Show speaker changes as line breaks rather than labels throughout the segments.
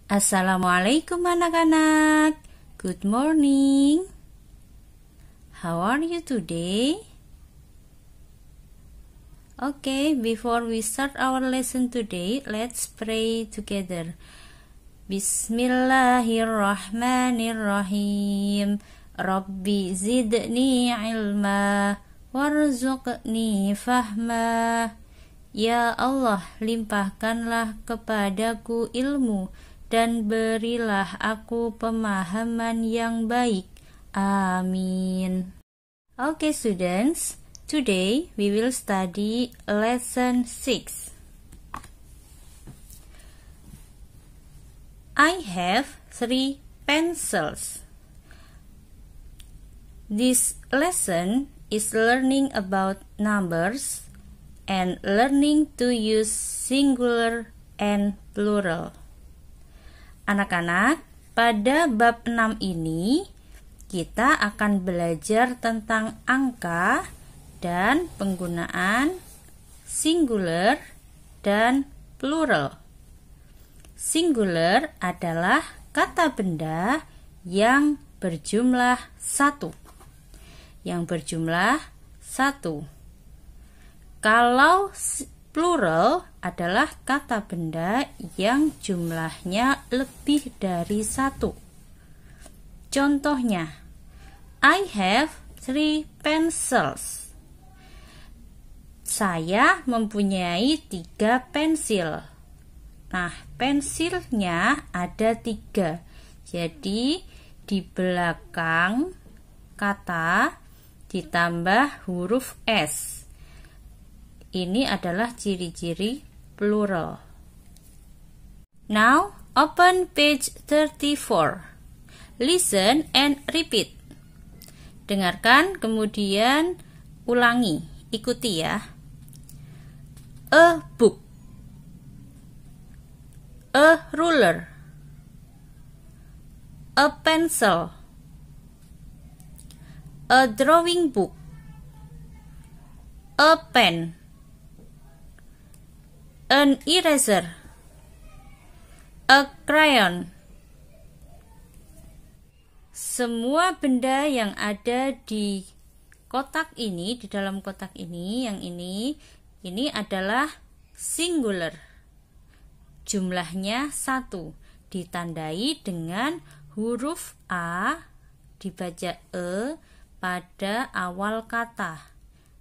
Assalamualaikum anak-anak. Good morning. How are you today? Okay, before we start our lesson today, let's pray together. Bismillahirrahmanirrahim. Rabbi zidni ilma warzuqni fahma. Ya Allah, limpahkanlah kepadaku ilmu dan berilah aku pemahaman yang baik. Amin. Okay, students, today we will study lesson 6. I have 3 pencils. This lesson is learning about numbers and learning to use singular and plural. Anak-anak, pada bab 6 ini kita akan belajar tentang angka dan penggunaan singular dan plural. Singular adalah kata benda yang berjumlah 1. Yang berjumlah 1. Kalau plural adalah kata benda yang jumlahnya lebih dari 1. Contohnya, I have 3 pencils. Saya mempunyai 3 pensil. Nah, pensilnya ada 3. Jadi, di belakang kata ditambah huruf S. Ini adalah ciri-ciri plural. Now, open page 34. Listen and repeat. Dengarkan, kemudian ulangi. Ikuti ya. A book. A ruler. A pencil. A drawing book. A pen. An eraser. A crayon. Semua benda yang ada di kotak ini, di dalam kotak ini, yang ini adalah singular. Jumlahnya 1, ditandai dengan huruf A, dibaca E pada awal kata.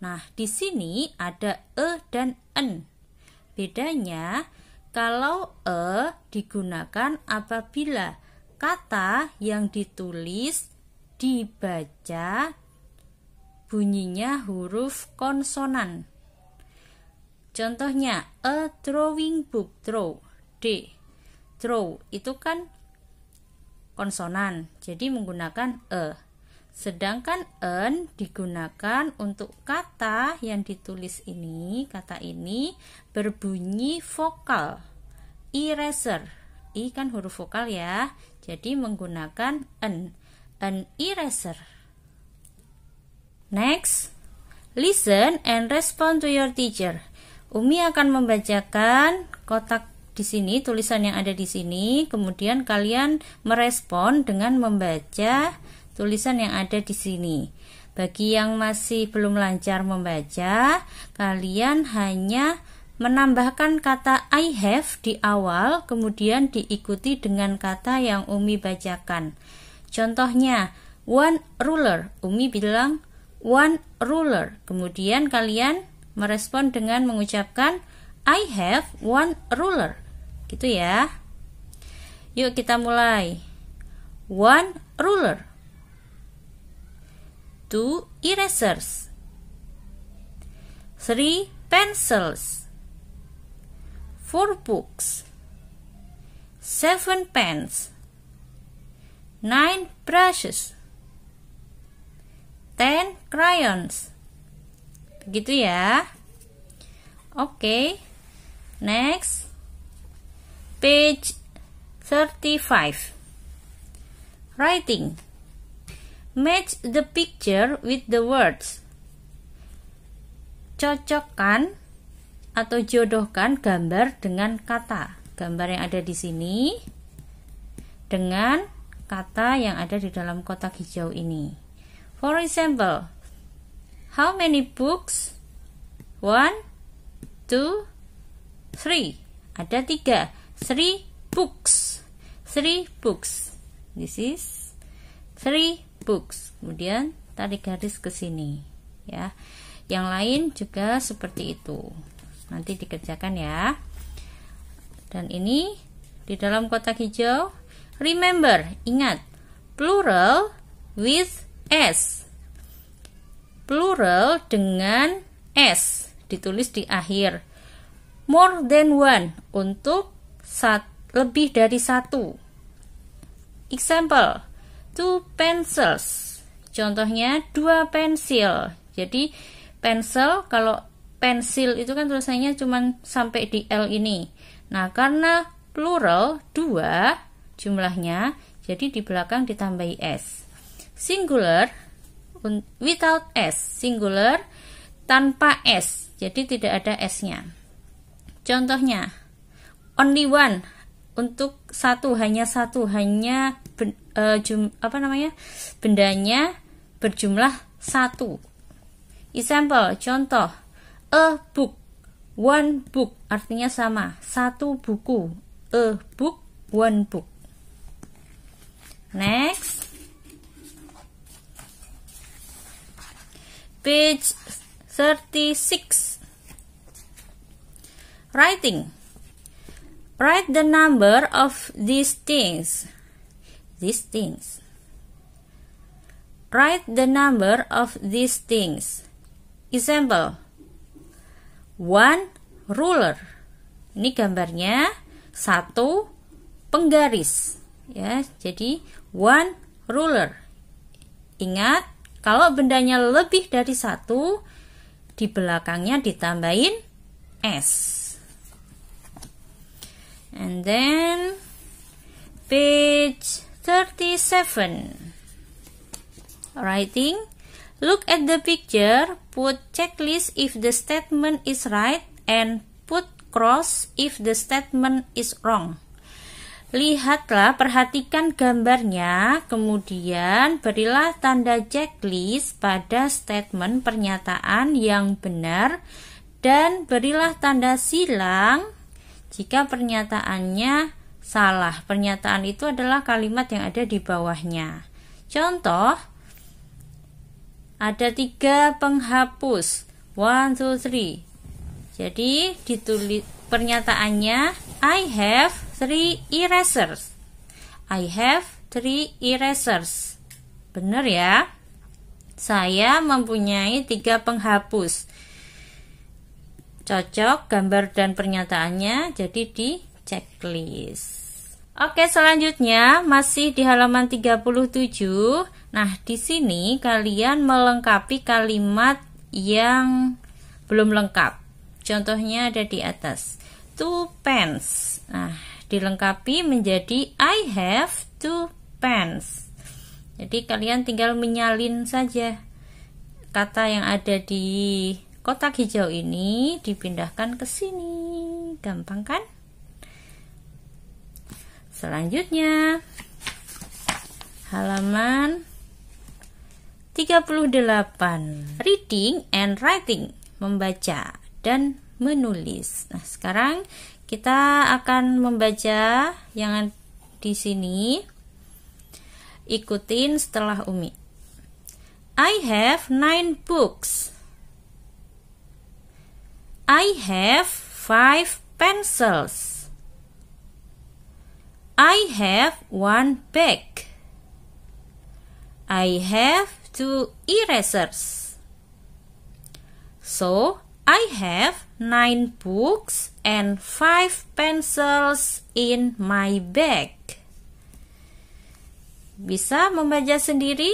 Nah, di sini ada E dan N. Bedanya, kalau E digunakan apabila kata yang ditulis dibaca bunyinya huruf konsonan. Contohnya, a drawing book, draw, D. Draw itu kan konsonan, jadi menggunakan E. Sedangkan N digunakan untuk kata yang ditulis ini, kata ini berbunyi vokal. Eraser, I kan huruf vokal ya, jadi menggunakan N. An eraser. Next, listen and respond to your teacher. Umi akan membacakan kotak di sini, tulisan yang ada di sini, kemudian kalian merespon dengan membaca tulisan yang ada di sini. Bagi yang masih belum lancar membaca, kalian hanya menambahkan kata I have di awal, kemudian diikuti dengan kata yang Umi bacakan. Contohnya, one ruler. Umi bilang one ruler. Kemudian kalian merespon dengan mengucapkan I have one ruler. Gitu ya. Yuk kita mulai. One ruler. 2 erasers, 3 pencils, 4 books, 7 pens, 9 brushes, 10 crayons. Begitu ya. Oke. Next, page 35. Writing. Match the picture with the words. Cocokkan atau jodohkan gambar dengan kata. Gambar yang ada di sini dengan kata yang ada di dalam kotak hijau ini. For example, how many books? 1, 2, 3. Ada 3. 3 books. 3 books. This is 3 books. Kemudian tarik garis ke sini, ya. Yang lain juga seperti itu. Nanti dikerjakan ya. Dan ini di dalam kotak hijau, remember, ingat, plural with S. Plural dengan S ditulis di akhir. More than one untuk lebih dari satu. Example, 2 pencils. Contohnya 2 pensil. Jadi pensel, kalau pensil itu kan tulisannya cuma sampai di L ini. Nah, karena plural 2 jumlahnya, jadi di belakang ditambahi S. Singular without S. Singular tanpa S. Jadi tidak ada S-nya. Contohnya, only one untuk hanya bendanya berjumlah 1. Example, contoh, a book, one book, artinya sama, 1 buku. A book, one book. Next, page 36. Writing. Write the number of these things. Write the number of these things. Example, 1 ruler. Ini gambarnya 1 penggaris, ya. Jadi 1 ruler. Ingat, kalau bendanya lebih dari 1, di belakangnya ditambahin S. And then page 37. Writing. Look at the picture, put checklist if the statement is right and put cross if the statement is wrong. Lihatlah, perhatikan gambarnya, kemudian berilah tanda checklist pada statement pernyataan yang benar dan berilah tanda silang jika pernyataannya salah. Pernyataan itu adalah kalimat yang ada di bawahnya. Contoh, ada 3 penghapus. 1, 2, 3. Jadi ditulis pernyataannya, I have 3 erasers. I have 3 erasers. Benar ya? Saya mempunyai 3 penghapus. Cocok gambar dan pernyataannya, jadi di checklist. Oke, selanjutnya masih di halaman 37. Nah, di sini kalian melengkapi kalimat yang belum lengkap. Contohnya ada di atas. 2 pens. Nah, dilengkapi menjadi I have 2 pens. Jadi kalian tinggal menyalin saja kata yang ada di kotak hijau ini, dipindahkan ke sini. Gampang kan? Selanjutnya halaman 38. Reading and writing, membaca dan menulis. Nah, sekarang kita akan membaca yang di sini. Ikutin setelah Umi. I have 9 books. I have 5 pencils. I have 1 bag. I have 2 erasers. So, I have 9 books and 5 pencils in my bag. Bisa membaca sendiri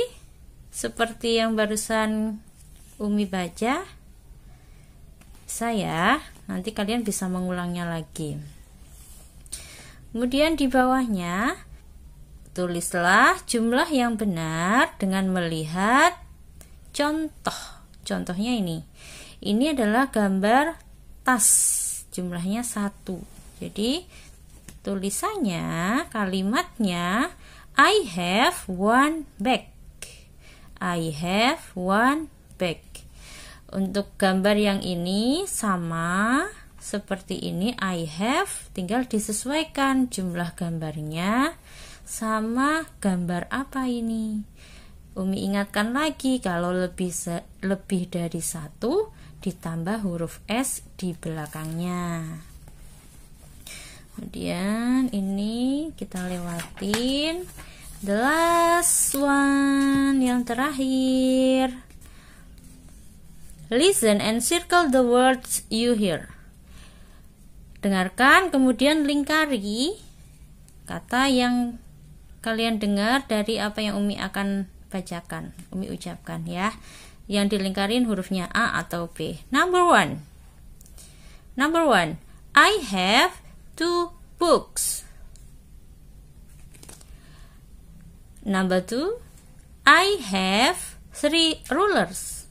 seperti yang barusan Umi baca? Bisa ya, nanti kalian bisa mengulangnya lagi. Kemudian di bawahnya tulislah jumlah yang benar dengan melihat contoh. Contohnya ini. Ini adalah gambar tas, jumlahnya 1. Jadi Tulisannya, kalimatnya, I have one bag. I have one bag. Untuk gambar yang ini sama seperti ini, I have, tinggal disesuaikan jumlah gambarnya sama gambar apa ini. Umi ingatkan lagi, kalau lebih dari satu ditambah huruf S di belakangnya. Kemudian ini kita lewatin the last one, yang terakhir. Listen and circle the words you hear. Dengarkan, kemudian lingkari kata yang kalian dengar dari apa yang Umi akan bacakan, Umi ucapkan ya. Yang dilingkarin hurufnya A atau B. Number one, I have 2 books. Number 2, I have 3 rulers.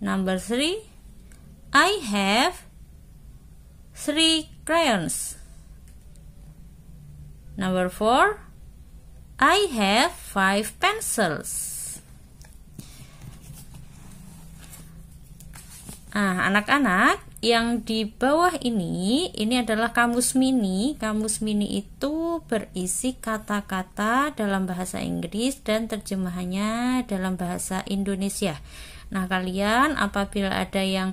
Number 3, I have 3 crayons. Number 4, I have 5 pencils. Anak-anak, yang di bawah ini adalah kamus mini. Kamus mini itu berisi kata-kata dalam bahasa Inggris dan terjemahannya dalam bahasa Indonesia. Nah, kalian apabila ada yang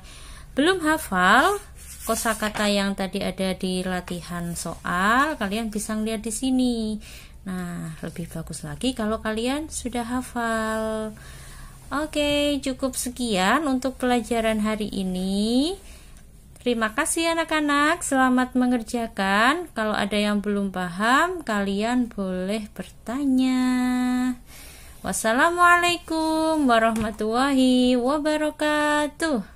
belum hafal kosakata yang tadi ada di latihan soal, kalian bisa lihat di sini. Nah, lebih bagus lagi kalau kalian sudah hafal. Oke, cukup sekian untuk pelajaran hari ini. Terima kasih anak-anak, selamat mengerjakan. Kalau ada yang belum paham, kalian boleh bertanya. Wassalamualaikum warahmatullahi wabarakatuh.